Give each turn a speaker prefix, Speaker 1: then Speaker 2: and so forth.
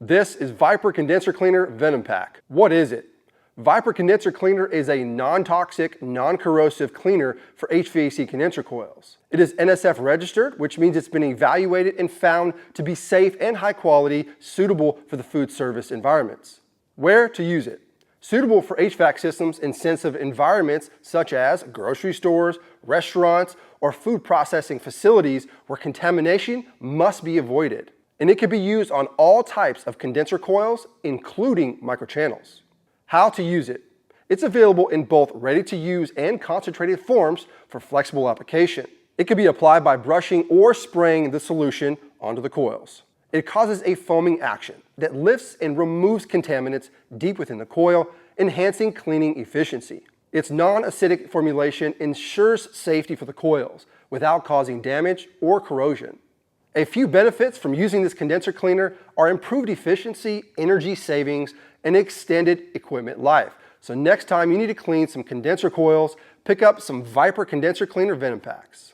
Speaker 1: This is Viper Condenser Cleaner Venom Pack. What is it? Viper Condenser Cleaner is a non-toxic, non-corrosive cleaner for HVAC condenser coils. It is NSF registered, which means it's been evaluated and found to be safe and high quality, suitable for the food service environments. Where to use it? Suitable for HVAC systems in sensitive environments such as grocery stores, restaurants, or food processing facilities where contamination must be avoided. And it can be used on all types of condenser coils, including microchannels. How to use it? It's available in both ready-to-use and concentrated forms for flexible application. It can be applied by brushing or spraying the solution onto the coils. It causes a foaming action that lifts and removes contaminants deep within the coil, enhancing cleaning efficiency. Its non-acidic formulation ensures safety for the coils without causing damage or corrosion. A few benefits from using this condenser cleaner are improved efficiency, energy savings, and extended equipment life. So next time you need to clean some condenser coils, pick up some Viper Condenser Cleaner Venom Packs.